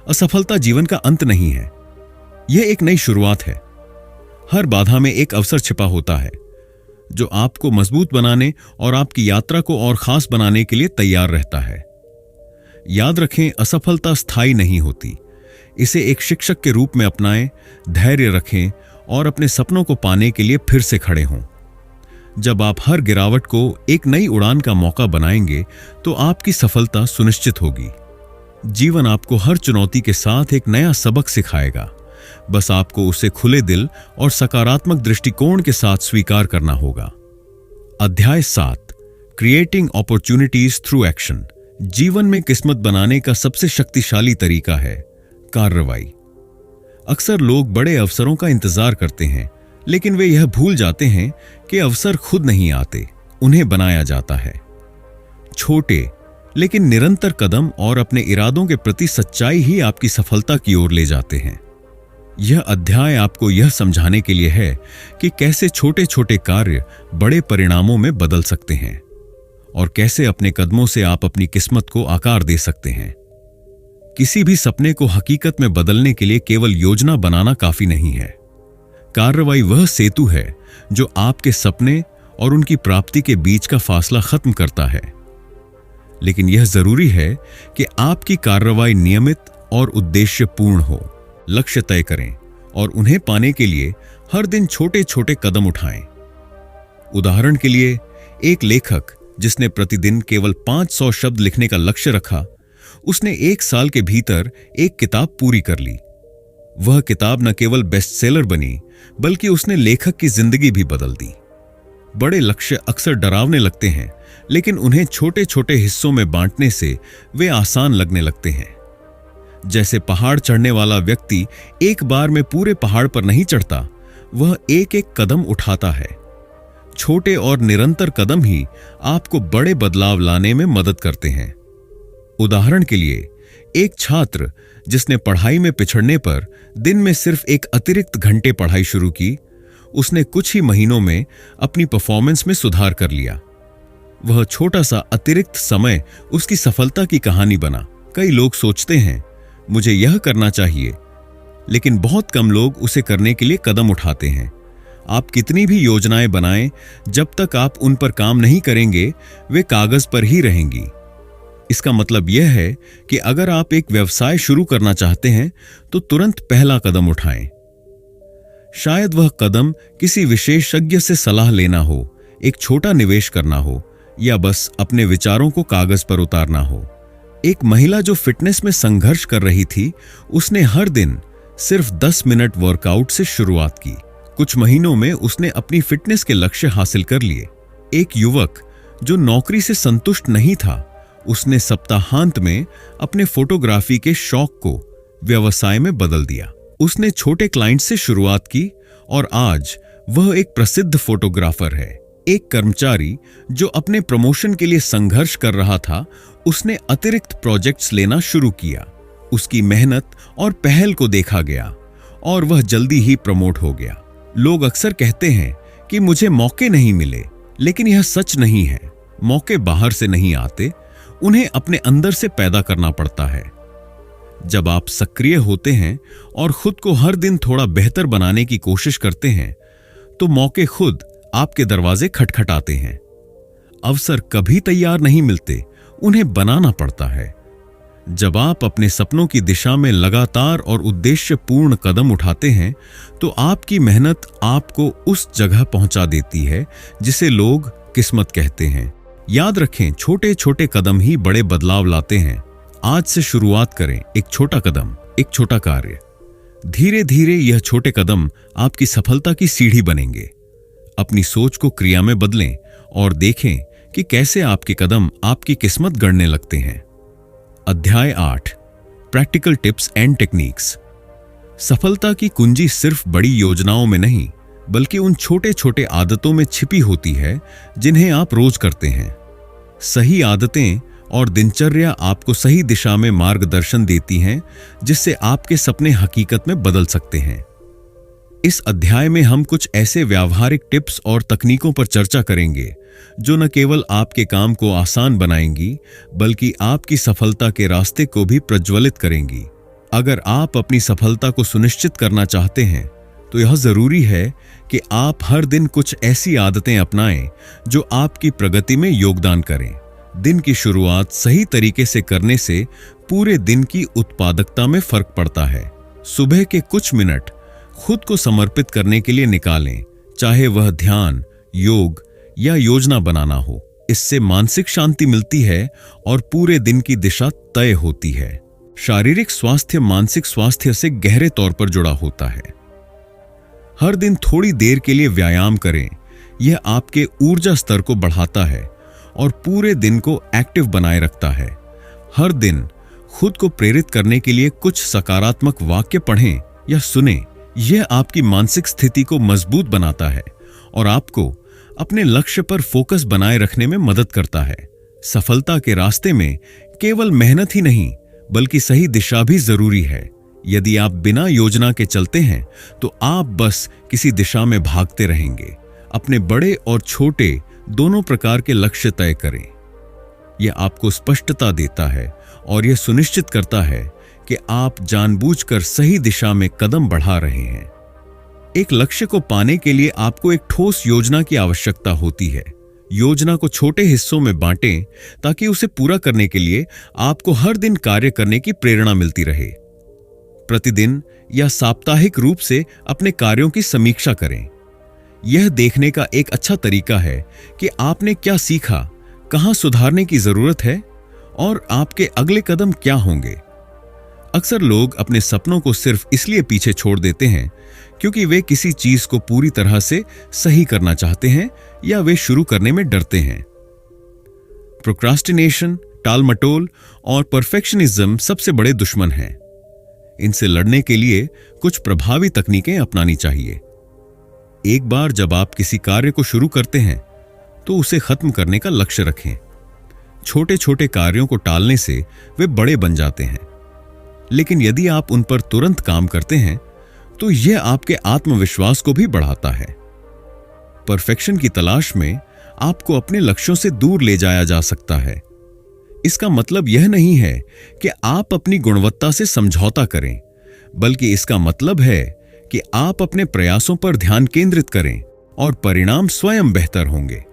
असफलता जीवन का अंत नहीं है, यह एक नई शुरुआत है। हर बाधा में एक अवसर छिपा होता है जो आपको मजबूत बनाने और आपकी यात्रा को और खास बनाने के लिए तैयार रहता है। याद रखें, असफलता स्थायी नहीं होती। इसे एक शिक्षक के रूप में अपनाएं, धैर्य रखें और अपने सपनों को पाने के लिए फिर से खड़े हों। जब आप हर गिरावट को एक नई उड़ान का मौका बनाएंगे, तो आपकी सफलता सुनिश्चित होगी। जीवन आपको हर चुनौती के साथ एक नया सबक सिखाएगा। बस आपको उसे खुले दिल और सकारात्मक दृष्टिकोण के साथ स्वीकार करना होगा। अध्याय 7, क्रिएटिंग अपॉर्चुनिटीज थ्रू एक्शन। जीवन में किस्मत बनाने का सबसे शक्तिशाली तरीका है कार्रवाई। अक्सर लोग बड़े अवसरों का इंतजार करते हैं, लेकिन वे यह भूल जाते हैं कि अवसर खुद नहीं आते, उन्हें बनाया जाता है। छोटे लेकिन निरंतर कदम और अपने इरादों के प्रति सच्चाई ही आपकी सफलता की ओर ले जाते हैं। यह अध्याय आपको यह समझाने के लिए है कि कैसे छोटे छोटे कार्य बड़े परिणामों में बदल सकते हैं और कैसे अपने कदमों से आप अपनी किस्मत को आकार दे सकते हैं। किसी भी सपने को हकीकत में बदलने के लिए केवल योजना बनाना काफी नहीं है। कार्रवाई वह सेतु है जो आपके सपने और उनकी प्राप्ति के बीच का फासला खत्म करता है। लेकिन यह जरूरी है कि आपकी कार्रवाई नियमित और उद्देश्यपूर्ण हो। लक्ष्य तय करें और उन्हें पाने के लिए हर दिन छोटे छोटे कदम उठाएं। उदाहरण के लिए, एक लेखक जिसने प्रतिदिन केवल 500 शब्द लिखने का लक्ष्य रखा, उसने 1 साल के भीतर एक किताब पूरी कर ली। वह किताब न केवल बेस्ट सेलर बनी, बल्कि उसने लेखक की जिंदगी भी बदल दी। बड़े लक्ष्य अक्सर डरावने लगते हैं, लेकिन उन्हें छोटे छोटे हिस्सों में बांटने से वे आसान लगने लगते हैं। जैसे पहाड़ चढ़ने वाला व्यक्ति एक बार में पूरे पहाड़ पर नहीं चढ़ता, वह एक एक कदम उठाता है। छोटे और निरंतर कदम ही आपको बड़े बदलाव लाने में मदद करते हैं। उदाहरण के लिए, एक छात्र जिसने पढ़ाई में पिछड़ने पर दिन में सिर्फ एक अतिरिक्त घंटे पढ़ाई शुरू की, उसने कुछ ही महीनों में अपनी परफॉर्मेंस में सुधार कर लिया। वह छोटा सा अतिरिक्त समय उसकी सफलता की कहानी बना। कई लोग सोचते हैं, मुझे यह करना चाहिए, लेकिन बहुत कम लोग उसे करने के लिए कदम उठाते हैं। आप कितनी भी योजनाएं बनाएं, जब तक आप उन पर काम नहीं करेंगे, वे कागज पर ही रहेंगी। इसका मतलब यह है कि अगर आप एक व्यवसाय शुरू करना चाहते हैं, तो तुरंत पहला कदम उठाएं। शायद वह कदम किसी विशेषज्ञ से सलाह लेना हो, एक छोटा निवेश करना हो, या बस अपने विचारों को कागज पर उतारना हो। एक महिला जो फिटनेस में संघर्ष कर रही थी, उसने हर दिन सिर्फ 10 मिनट वर्कआउट से शुरुआत की। कुछ महीनों में उसने अपनी फिटनेस के लक्ष्य हासिल कर लिए। एक युवक जो नौकरी से संतुष्ट नहीं था, उसने सप्ताहांत में अपने फोटोग्राफी के शौक को व्यवसाय में बदल दिया। उसने छोटे क्लाइंट से शुरुआत की और आज वह एक प्रसिद्ध फोटोग्राफर है। एक कर्मचारी जो अपने प्रमोशन के लिए संघर्ष कर रहा था, उसने अतिरिक्त प्रोजेक्ट्स लेना शुरू किया। उसकी मेहनत और पहल को देखा गया और वह जल्दी ही प्रमोट हो गया। लोग अक्सर कहते हैं कि मुझे मौके नहीं मिले, लेकिन यह सच नहीं है। मौके बाहर से नहीं आते, उन्हें अपने अंदर से पैदा करना पड़ता है। जब आप सक्रिय होते हैं और खुद को हर दिन थोड़ा बेहतर बनाने की कोशिश करते हैं, तो मौके खुद आपके दरवाजे खटखटाते हैं। अवसर कभी तैयार नहीं मिलते, उन्हें बनाना पड़ता है। जब आप अपने सपनों की दिशा में लगातार और उद्देश्यपूर्ण कदम उठाते हैं, तो आपकी मेहनत आपको उस जगह पहुंचा देती है जिसे लोग किस्मत कहते हैं। याद रखें, छोटे छोटे कदम ही बड़े बदलाव लाते हैं। आज से शुरुआत करें, एक छोटा कदम, एक छोटा कार्य। धीरे धीरे यह छोटे कदम आपकी सफलता की सीढ़ी बनेंगे। अपनी सोच को क्रिया में बदलें और देखें कि कैसे आपके कदम आपकी किस्मत गढ़ने लगते हैं। अध्याय 8, प्रैक्टिकल टिप्स एंड टेक्निक्स। सफलता की कुंजी सिर्फ बड़ी योजनाओं में नहीं, बल्कि उन छोटे छोटे आदतों में छिपी होती है जिन्हें आप रोज करते हैं। सही आदतें और दिनचर्या आपको सही दिशा में मार्गदर्शन देती हैं, जिससे आपके सपने हकीकत में बदल सकते हैं। इस अध्याय में हम कुछ ऐसे व्यावहारिक टिप्स और तकनीकों पर चर्चा करेंगे जो न केवल आपके काम को आसान बनाएंगी, बल्कि आपकी सफलता के रास्ते को भी प्रज्वलित करेंगी। अगर आप अपनी सफलता को सुनिश्चित करना चाहते हैं, तो यह जरूरी है कि आप हर दिन कुछ ऐसी आदतें अपनाएं जो आपकी प्रगति में योगदान करें। दिन की शुरुआत सही तरीके से करने से पूरे दिन की उत्पादकता में फर्क पड़ता है। सुबह के कुछ मिनट खुद को समर्पित करने के लिए निकालें, चाहे वह ध्यान, योग या योजना बनाना हो। इससे मानसिक शांति मिलती है और पूरे दिन की दिशा तय होती है। शारीरिक स्वास्थ्य मानसिक स्वास्थ्य से गहरे तौर पर जुड़ा होता है। हर दिन थोड़ी देर के लिए व्यायाम करें। यह आपके ऊर्जा स्तर को बढ़ाता है और पूरे दिन को एक्टिव बनाए रखता है। हर दिन खुद को प्रेरित करने के लिए कुछ सकारात्मक वाक्य पढ़ें या सुनें। यह आपकी मानसिक स्थिति को मजबूत बनाता है और आपको अपने लक्ष्य पर फोकस बनाए रखने में मदद करता है। सफलता के रास्ते में केवल मेहनत ही नहीं, बल्कि सही दिशा भी जरूरी है। यदि आप बिना योजना के चलते हैं, तो आप बस किसी दिशा में भागते रहेंगे। अपने बड़े और छोटे दोनों प्रकार के लक्ष्य तय करें। यह आपको स्पष्टता देता है और यह सुनिश्चित करता है कि आप जानबूझकर सही दिशा में कदम बढ़ा रहे हैं। एक लक्ष्य को पाने के लिए आपको एक ठोस योजना की आवश्यकता होती है। योजना को छोटे हिस्सों में बांटें ताकि उसे पूरा करने के लिए आपको हर दिन कार्य करने की प्रेरणा मिलती रहे। प्रतिदिन या साप्ताहिक रूप से अपने कार्यों की समीक्षा करें। यह देखने का एक अच्छा तरीका है कि आपने क्या सीखा, कहां सुधारने की जरूरत है और आपके अगले कदम क्या होंगे। अक्सर लोग अपने सपनों को सिर्फ इसलिए पीछे छोड़ देते हैं क्योंकि वे किसी चीज को पूरी तरह से सही करना चाहते हैं या वे शुरू करने में डरते हैं। प्रोक्रास्टिनेशन, टालमटोल और परफेक्शनिज्म सबसे बड़े दुश्मन हैं। इनसे लड़ने के लिए कुछ प्रभावी तकनीकें अपनानी चाहिए। एक बार जब आप किसी कार्य को शुरू करते हैं, तो उसे खत्म करने का लक्ष्य रखें। छोटे छोटे कार्यों को टालने से वे बड़े बन जाते हैं, लेकिन यदि आप उन पर तुरंत काम करते हैं, तो यह आपके आत्मविश्वास को भी बढ़ाता है। परफेक्शन की तलाश में आपको अपने लक्ष्यों से दूर ले जाया जा सकता है। इसका मतलब यह नहीं है कि आप अपनी गुणवत्ता से समझौता करें, बल्कि इसका मतलब है कि आप अपने प्रयासों पर ध्यान केंद्रित करें और परिणाम स्वयं बेहतर होंगे।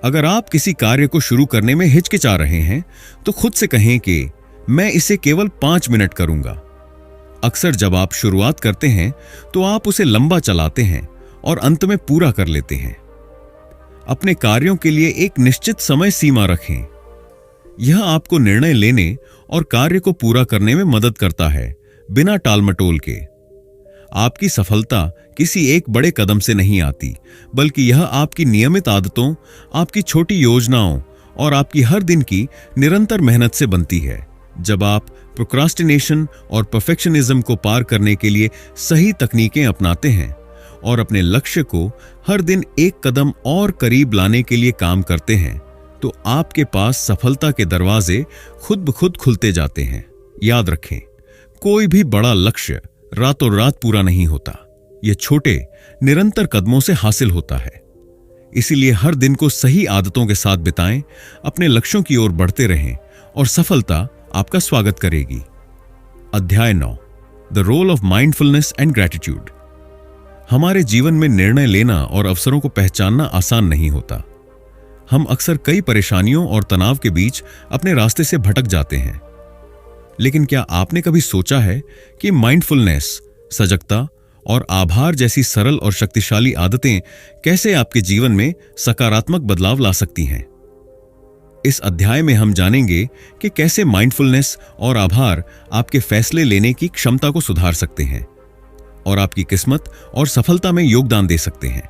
अगर आप किसी कार्य को शुरू करने में हिचकिचा रहे हैं, तो खुद से कहें कि मैं इसे केवल 5 मिनट करूंगा। अक्सर जब आप शुरुआत करते हैं, तो आप उसे लंबा चलाते हैं और अंत में पूरा कर लेते हैं। अपने कार्यों के लिए एक निश्चित समय सीमा रखें। यह आपको निर्णय लेने और कार्य को पूरा करने में मदद करता है, बिना टालमटोल के। आपकी सफलता किसी एक बड़े कदम से नहीं आती, बल्कि यह आपकी नियमित आदतों, आपकी छोटी योजनाओं और आपकी हर दिन की निरंतर मेहनत से बनती है। जब आप प्रोक्रास्टिनेशन और परफेक्शनिज्म को पार करने के लिए सही तकनीकें अपनाते हैं और अपने लक्ष्य को हर दिन एक कदम और करीब लाने के लिए काम करते हैं तो आपके पास सफलता के दरवाजे खुद ब खुद खुलते जाते हैं। याद रखें, कोई भी बड़ा लक्ष्य रातों रात पूरा नहीं होता। यह छोटे निरंतर कदमों से हासिल होता है। इसीलिए हर दिन को सही आदतों के साथ बिताएं, अपने लक्ष्यों की ओर बढ़ते रहें और सफलता आपका स्वागत करेगी। अध्याय 9, the role of mindfulness and gratitude. हमारे जीवन में निर्णय लेना और अवसरों को पहचानना आसान नहीं होता। हम अक्सर कई परेशानियों और तनाव के बीच अपने रास्ते से भटक जाते हैं। लेकिन क्या आपने कभी सोचा है कि माइंडफुलनेस, सजगता और आभार जैसी सरल और शक्तिशाली आदतें कैसे आपके जीवन में सकारात्मक बदलाव ला सकती हैं? इस अध्याय में हम जानेंगे कि कैसे माइंडफुलनेस और आभार आपके फैसले लेने की क्षमता को सुधार सकते हैं और आपकी किस्मत और सफलता में योगदान दे सकते हैं।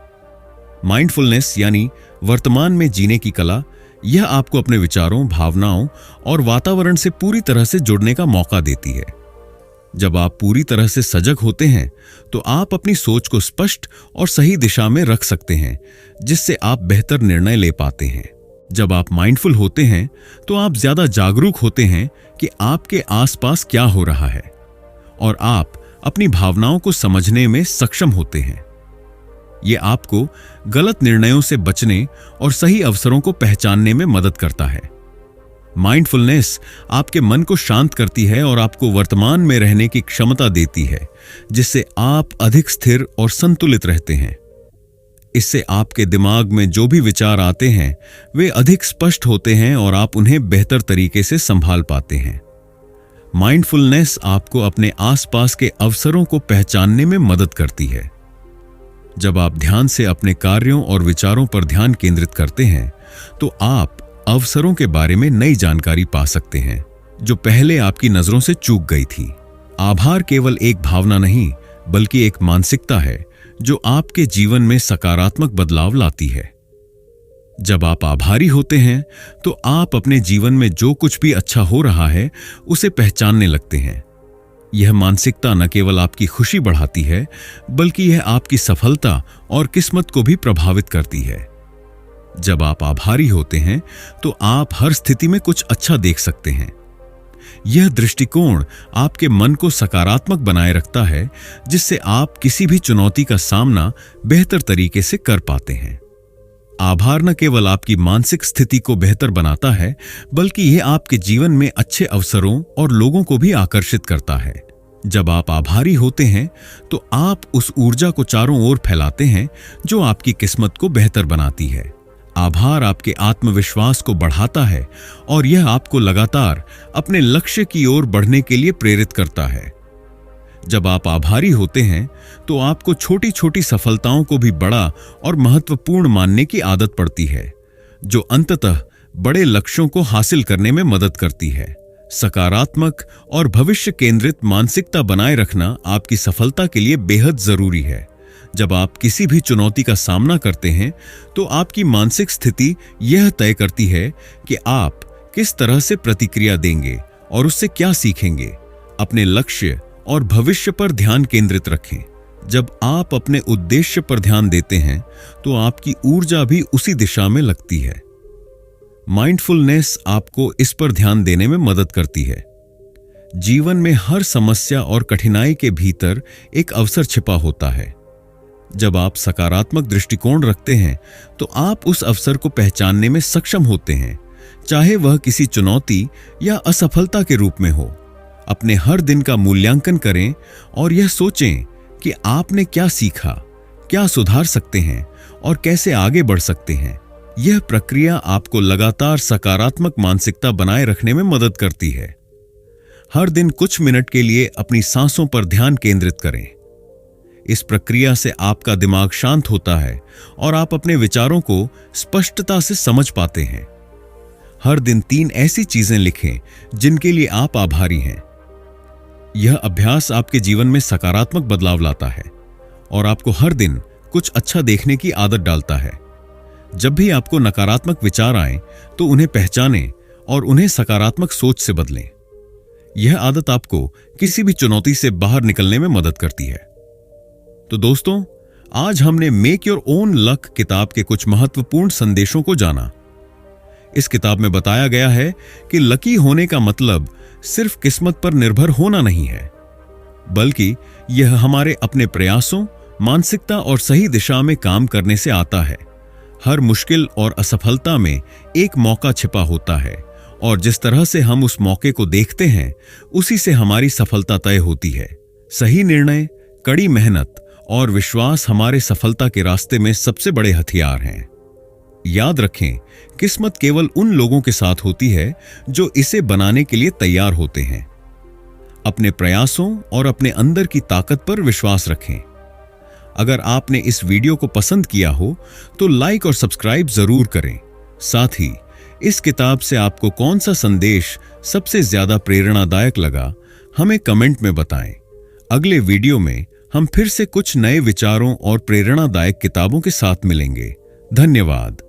माइंडफुलनेस यानी वर्तमान में जीने की कला, यह आपको अपने विचारों, भावनाओं और वातावरण से पूरी तरह से जुड़ने का मौका देती है। जब आप पूरी तरह से सजग होते हैं तो आप अपनी सोच को स्पष्ट और सही दिशा में रख सकते हैं, जिससे आप बेहतर निर्णय ले पाते हैं। जब आप माइंडफुल होते हैं तो आप ज्यादा जागरूक होते हैं कि आपके आसपास क्या हो रहा है और आप अपनी भावनाओं को समझने में सक्षम होते हैं। यह आपको गलत निर्णयों से बचने और सही अवसरों को पहचानने में मदद करता है। माइंडफुलनेस आपके मन को शांत करती है और आपको वर्तमान में रहने की क्षमता देती है, जिससे आप अधिक स्थिर और संतुलित रहते हैं। इससे आपके दिमाग में जो भी विचार आते हैं वे अधिक स्पष्ट होते हैं और आप उन्हें बेहतर तरीके से संभाल पाते हैं। माइंडफुलनेस आपको अपने आसपास के अवसरों को पहचानने में मदद करती है। जब आप ध्यान से अपने कार्यों और विचारों पर ध्यान केंद्रित करते हैं तो आप अवसरों के बारे में नई जानकारी पा सकते हैं जो पहले आपकी नजरों से चूक गई थी। आभार केवल एक भावना नहीं बल्कि एक मानसिकता है जो आपके जीवन में सकारात्मक बदलाव लाती है। जब आप आभारी होते हैं तो आप अपने जीवन में जो कुछ भी अच्छा हो रहा है उसे पहचानने लगते हैं। यह मानसिकता न केवल आपकी खुशी बढ़ाती है बल्कि यह आपकी सफलता और किस्मत को भी प्रभावित करती है। जब आप आभारी होते हैं तो आप हर स्थिति में कुछ अच्छा देख सकते हैं। यह दृष्टिकोण आपके मन को सकारात्मक बनाए रखता है, जिससे आप किसी भी चुनौती का सामना बेहतर तरीके से कर पाते हैं। आभार न केवल आपकी मानसिक स्थिति को बेहतर बनाता है बल्कि यह आपके जीवन में अच्छे अवसरों और लोगों को भी आकर्षित करता है। जब आप आभारी होते हैं तो आप उस ऊर्जा को चारों ओर फैलाते हैं जो आपकी किस्मत को बेहतर बनाती है। आभार आपके आत्मविश्वास को बढ़ाता है और यह आपको लगातार अपने लक्ष्य की ओर बढ़ने के लिए प्रेरित करता है। जब आप आभारी होते हैं तो आपको छोटी छोटी सफलताओं को भी बड़ा और महत्वपूर्ण मानने की आदत पड़ती है, जो अंततः बड़े लक्ष्यों को हासिल करने में मदद करती है। सकारात्मक और भविष्य केंद्रित मानसिकता बनाए रखना आपकी सफलता के लिए बेहद जरूरी है। जब आप किसी भी चुनौती का सामना करते हैं तो आपकी मानसिक स्थिति यह तय करती है कि आप किस तरह से प्रतिक्रिया देंगे और उससे क्या सीखेंगे। अपने लक्ष्य और भविष्य पर ध्यान केंद्रित रखें। जब आप अपने उद्देश्य पर ध्यान देते हैं तो आपकी ऊर्जा भी उसी दिशा में लगती है। माइंडफुलनेस आपको इस पर ध्यान देने में मदद करती है। जीवन में हर समस्या और कठिनाई के भीतर एक अवसर छिपा होता है। जब आप सकारात्मक दृष्टिकोण रखते हैं तो आप उस अवसर को पहचानने में सक्षम होते हैं, चाहे वह किसी चुनौती या असफलता के रूप में हो। अपने हर दिन का मूल्यांकन करें और यह सोचें कि आपने क्या सीखा, क्या सुधार सकते हैं और कैसे आगे बढ़ सकते हैं। यह प्रक्रिया आपको लगातार सकारात्मक मानसिकता बनाए रखने में मदद करती है। हर दिन कुछ मिनट के लिए अपनी सांसों पर ध्यान केंद्रित करें। इस प्रक्रिया से आपका दिमाग शांत होता है और आप अपने विचारों को स्पष्टता से समझ पाते हैं। हर दिन 3 ऐसी चीजें लिखें जिनके लिए आप आभारी हैं। यह अभ्यास आपके जीवन में सकारात्मक बदलाव लाता है और आपको हर दिन कुछ अच्छा देखने की आदत डालता है। जब भी आपको नकारात्मक विचार आएं तो उन्हें पहचानें और उन्हें सकारात्मक सोच से बदलें। यह आदत आपको किसी भी चुनौती से बाहर निकलने में मदद करती है। तो दोस्तों, आज हमने मेक योर ओन लक किताब के कुछ महत्वपूर्ण संदेशों को जाना। इस किताब में बताया गया है कि लकी होने का मतलब सिर्फ किस्मत पर निर्भर होना नहीं है, बल्कि यह हमारे अपने प्रयासों, मानसिकता और सही दिशा में काम करने से आता है। हर मुश्किल और असफलता में एक मौका छिपा होता है, और जिस तरह से हम उस मौके को देखते हैं, उसी से हमारी सफलता तय होती है। सही निर्णय, कड़ी मेहनत और विश्वास हमारे सफलता के रास्ते में सबसे बड़े हथियार हैं। याद रखें, किस्मत केवल उन लोगों के साथ होती है जो इसे बनाने के लिए तैयार होते हैं। अपने प्रयासों और अपने अंदर की ताकत पर विश्वास रखें। अगर आपने इस वीडियो को पसंद किया हो तो लाइक और सब्सक्राइब जरूर करें। साथ ही इस किताब से आपको कौन सा संदेश सबसे ज्यादा प्रेरणादायक लगा, हमें कमेंट में बताएं। अगले वीडियो में हम फिर से कुछ नए विचारों और प्रेरणादायक किताबों के साथ मिलेंगे। धन्यवाद।